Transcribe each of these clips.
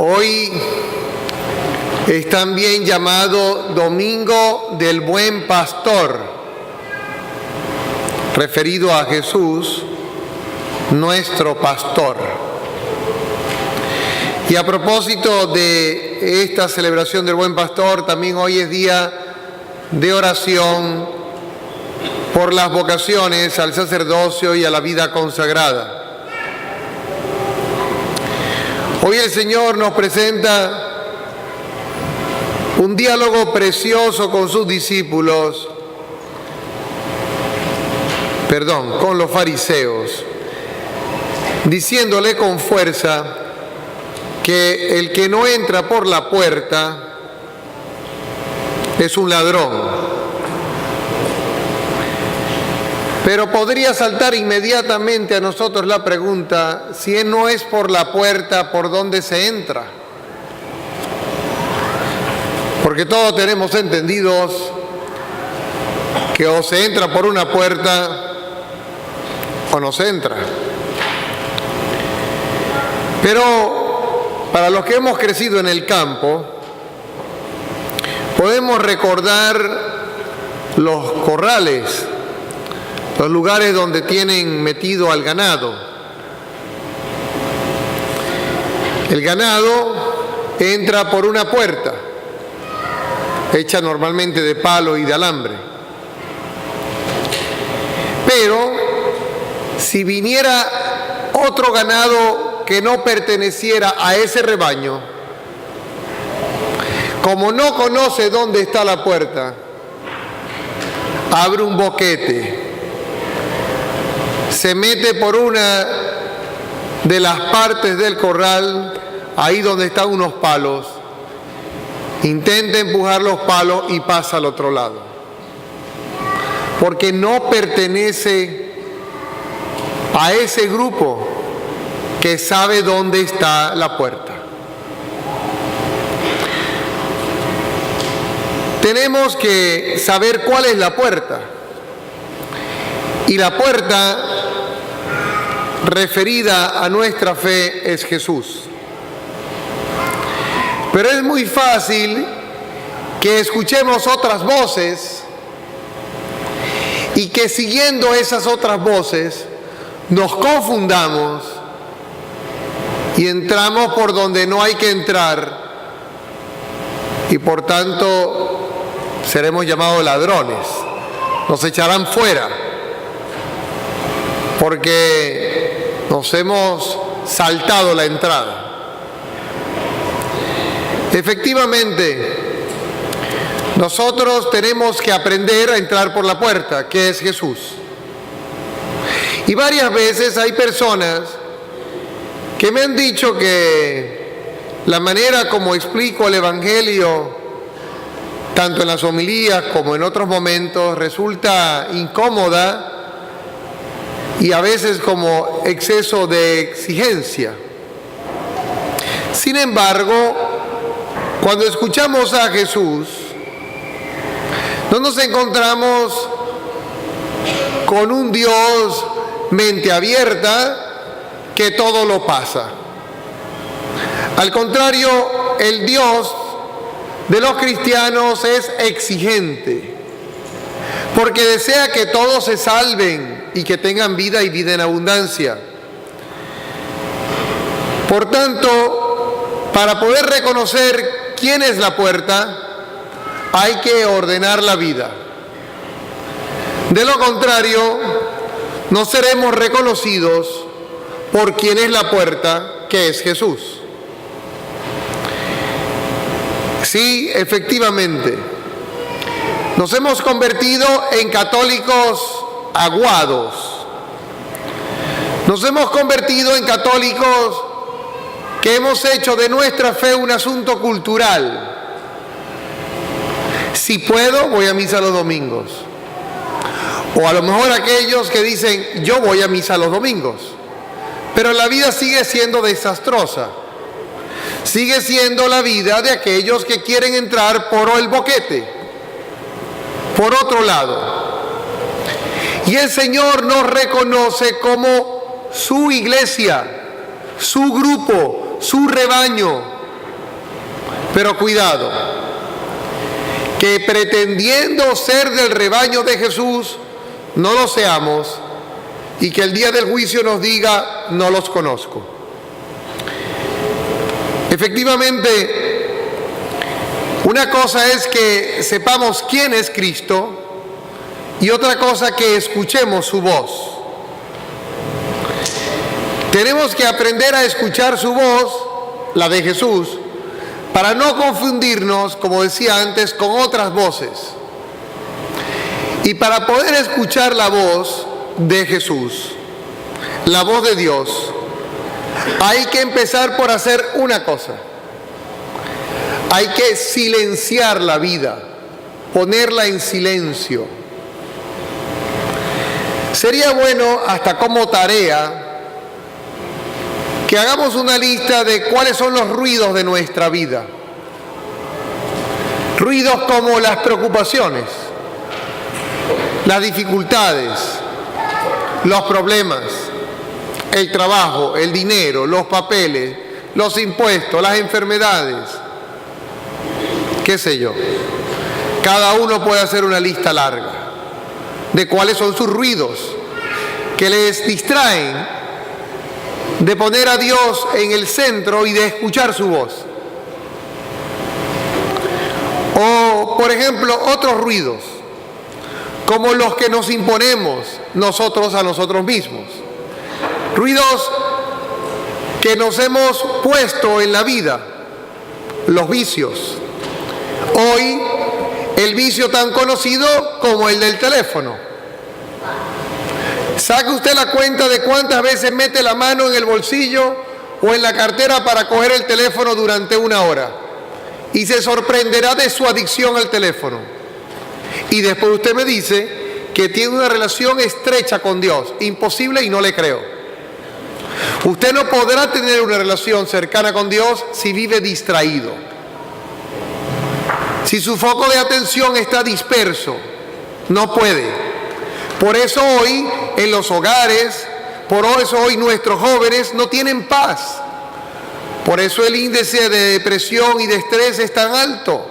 Hoy es también llamado Domingo del Buen Pastor, referido a Jesús, nuestro pastor. Y a propósito de esta celebración del Buen Pastor, también hoy es día de oración por las vocaciones al sacerdocio y a la vida consagrada. Hoy el Señor nos presenta un diálogo precioso con sus discípulos, con los fariseos, diciéndole con fuerza que el que no entra por la puerta es un ladrón. Pero podría saltar inmediatamente a nosotros la pregunta, si no es por la puerta, ¿por dónde se entra? Porque todos tenemos entendidos que o se entra por una puerta o no se entra. Pero para los que hemos crecido en el campo, podemos recordar los corrales, los lugares donde tienen metido al ganado. El ganado entra por una puerta, hecha normalmente de palo y de alambre. Pero si viniera otro ganado que no perteneciera a ese rebaño, como no conoce dónde está la puerta, abre un boquete, se mete por una de las partes del corral, ahí donde están unos palos, intenta empujar los palos y pasa al otro lado, porque no pertenece a ese grupo que sabe dónde está la puerta. Tenemos que saber cuál es la puerta. Y la puerta referida a nuestra fe es Jesús. Pero es muy fácil que escuchemos otras voces y que siguiendo esas otras voces nos confundamos y entramos por donde no hay que entrar y por tanto seremos llamados ladrones, nos echarán fuera porque nos hemos saltado la entrada. Efectivamente, nosotros tenemos que aprender a entrar por la puerta, que es Jesús. Y varias veces hay personas que me han dicho que la manera como explico el Evangelio, tanto en las homilías como en otros momentos, resulta incómoda y a veces como exceso de exigencia. Sin embargo, cuando escuchamos a Jesús, no nos encontramos con un Dios mente abierta que todo lo pasa. Al contrario, el Dios de los cristianos es exigente, porque desea que todos se salven y que tengan vida y vida en abundancia. Por tanto, para poder reconocer quién es la puerta, hay que ordenar la vida. De lo contrario, no seremos reconocidos por quién es la puerta, que es Jesús. Sí, efectivamente, nos hemos convertido en católicos aguados. Nos hemos convertido en católicos que hemos hecho de nuestra fe un asunto cultural. Si puedo, voy a misa los domingos. O a lo mejor aquellos que dicen, yo voy a misa los domingos. Pero la vida sigue siendo desastrosa. Sigue siendo la vida de aquellos que quieren entrar por el boquete, por otro lado. Y el Señor nos reconoce como su iglesia, su grupo, su rebaño, Pero cuidado, que pretendiendo ser del rebaño de Jesús, no lo seamos y que el día del juicio nos diga, no los conozco. Efectivamente, una cosa es que sepamos quién es Cristo y otra cosa que escuchemos su voz. Tenemos que aprender a escuchar su voz, la de Jesús, para no confundirnos, como decía antes, con otras voces. Y para poder escuchar la voz de Jesús, la voz de Dios, hay que empezar por hacer una cosa. Hay que silenciar la vida, ponerla en silencio. Sería bueno, hasta como tarea, que hagamos una lista de cuáles son los ruidos de nuestra vida. Ruidos como las preocupaciones, las dificultades, los problemas, el trabajo, el dinero, los papeles, los impuestos, las enfermedades, qué sé yo. Cada uno puede hacer una lista larga de cuáles son sus ruidos que les distraen de poner a Dios en el centro y de escuchar su voz. O, por ejemplo, otros ruidos, como los que nos imponemos nosotros a nosotros mismos. Ruidos que nos hemos puesto en la vida, los vicios. Hoy, el vicio tan conocido como el del teléfono. Saque usted la cuenta de cuántas veces mete la mano en el bolsillo o en la cartera para coger el teléfono durante una hora. Y se sorprenderá de su adicción al teléfono. Y después usted me dice que tiene una relación estrecha con Dios. Imposible y no le creo. Usted no podrá tener una relación cercana con Dios si vive distraído. Si su foco de atención está disperso, no puede. Por eso hoy en los hogares, por eso hoy nuestros jóvenes no tienen paz. Por eso el índice de depresión y de estrés es tan alto.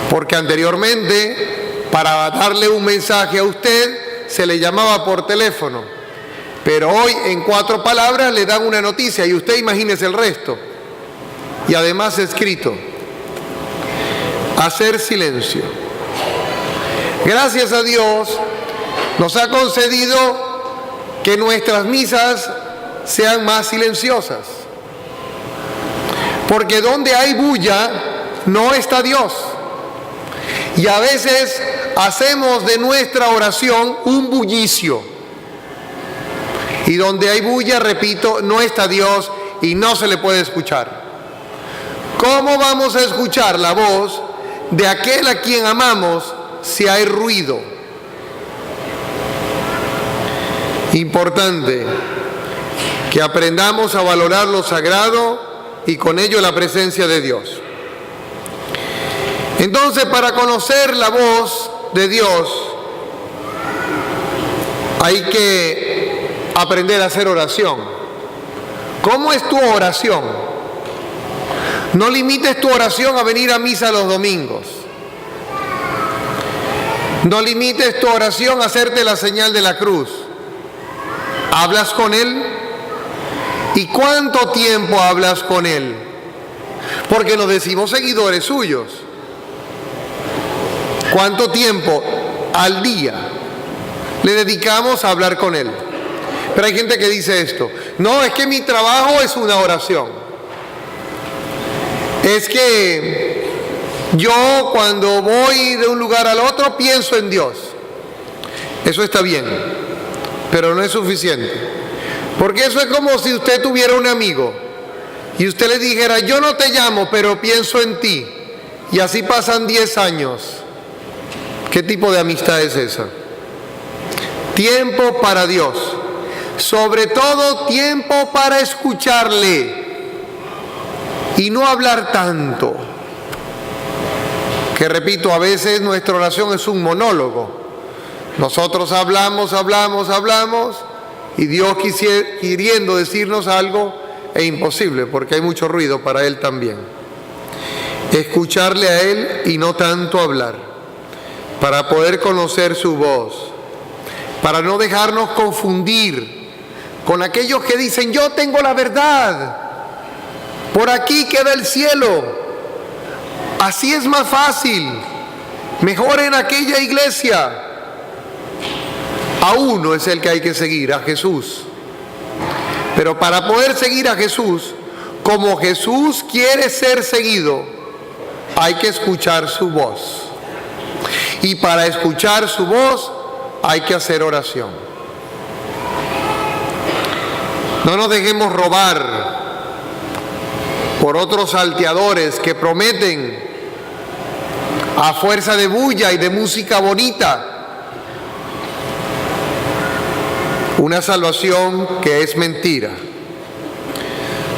Porque anteriormente, para darle un mensaje a usted, se le llamaba por teléfono. Pero hoy en 4 palabras le dan una noticia y usted imagínese el resto. Y además escrito. Hacer silencio. Gracias a Dios nos ha concedido que nuestras misas sean más silenciosas. Porque donde hay bulla no está Dios. Y a veces hacemos de nuestra oración un bullicio. Y donde hay bulla, repito, no está Dios y no se le puede escuchar. ¿Cómo vamos a escuchar la voz de aquel a quien amamos si hay ruido? Importante que aprendamos a valorar lo sagrado y con ello la presencia de Dios. Entonces, para conocer la voz de Dios, hay que aprender a hacer oración. ¿Cómo es tu oración? No limites tu oración a venir a misa los domingos. No limites tu oración a hacerte la señal de la cruz. ¿Hablas con Él? ¿Y cuánto tiempo hablas con Él? Porque nos decimos seguidores suyos. ¿Cuánto tiempo al día le dedicamos a hablar con Él? Pero hay gente que dice esto: no, es que mi trabajo es una oración. Es que yo cuando voy de un lugar al otro pienso en Dios. Eso está bien, pero no es suficiente. Porque eso es como si usted tuviera un amigo y usted le dijera: yo no te llamo, pero pienso en ti. Y así pasan 10 años. ¿Qué tipo de amistad es esa? Tiempo para Dios. Sobre todo tiempo para escucharle. Y no hablar tanto. Que repito, a veces nuestra oración es un monólogo. Nosotros hablamos, y Dios queriendo decirnos algo, e imposible, porque hay mucho ruido para Él también. Escucharle a Él y no tanto hablar, para poder conocer su voz, para no dejarnos confundir con aquellos que dicen: yo tengo la verdad, por aquí queda el cielo, así es más fácil, mejor en aquella iglesia. A uno es el que hay que seguir, a Jesús. Pero para poder seguir a Jesús, como Jesús quiere ser seguido, hay que escuchar su voz. Y para escuchar su voz hay que hacer oración. No nos dejemos robar por otros salteadores que prometen a fuerza de bulla y de música bonita una salvación que es mentira.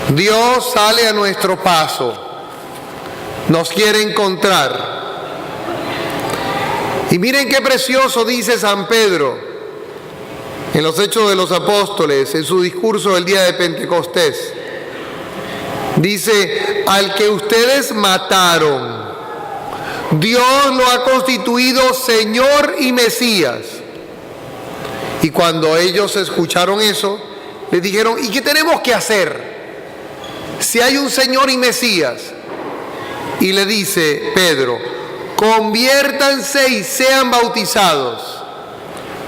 Dios sale a nuestro paso, nos quiere encontrar. Y miren qué precioso dice San Pedro en los Hechos de los Apóstoles, en su discurso del día de Pentecostés. Dice: al que ustedes mataron, Dios lo ha constituido Señor y Mesías. Y cuando ellos escucharon eso, les dijeron: ¿y qué tenemos que hacer si hay un Señor y Mesías? Y le dice Pedro: conviértanse y sean bautizados,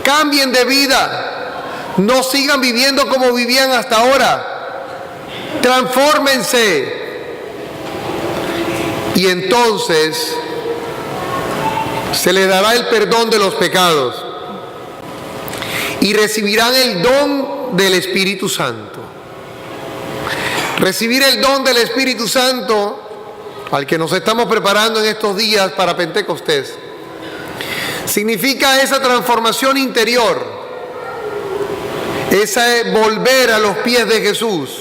cambien de vida, no sigan viviendo como vivían hasta ahora, transfórmense. Y entonces se les dará el perdón de los pecados y recibirán el don del Espíritu Santo. Recibir el don del Espíritu Santo, al que nos estamos preparando en estos días para Pentecostés, significa esa transformación interior, ese volver a los pies de Jesús,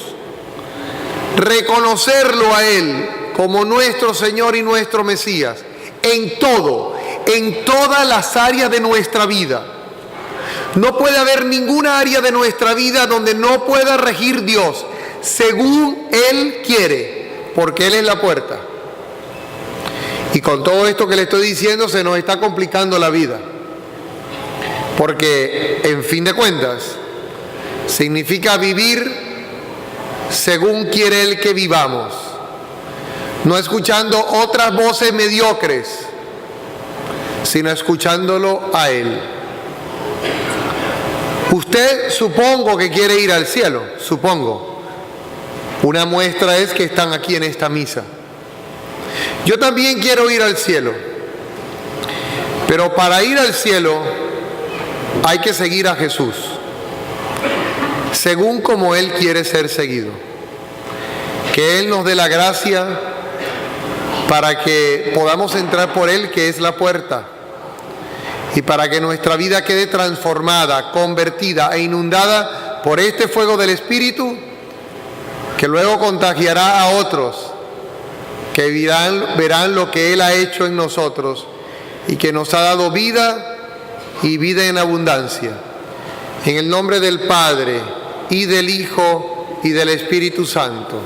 reconocerlo a Él como nuestro Señor y nuestro Mesías, en todo, en todas las áreas de nuestra vida. No puede haber ninguna área de nuestra vida donde no pueda regir Dios según Él quiere, porque Él es la puerta. Y con todo esto que le estoy diciendo se nos está complicando la vida, porque en fin de cuentas significa vivir según quiere Él que vivamos, no escuchando otras voces mediocres, sino escuchándolo a Él. Usted supongo que quiere ir al cielo, supongo. Una muestra es que están aquí en esta misa. Yo también quiero ir al cielo, pero para ir al cielo hay que seguir a Jesús, según como Él quiere ser seguido. Que Él nos dé la gracia para que podamos entrar por Él, que es la puerta, y para que nuestra vida quede transformada, convertida e inundada por este fuego del Espíritu, que luego contagiará a otros, que verán lo que Él ha hecho en nosotros y que nos ha dado vida y vida en abundancia. En el nombre del Padre, y del Hijo, y del Espíritu Santo.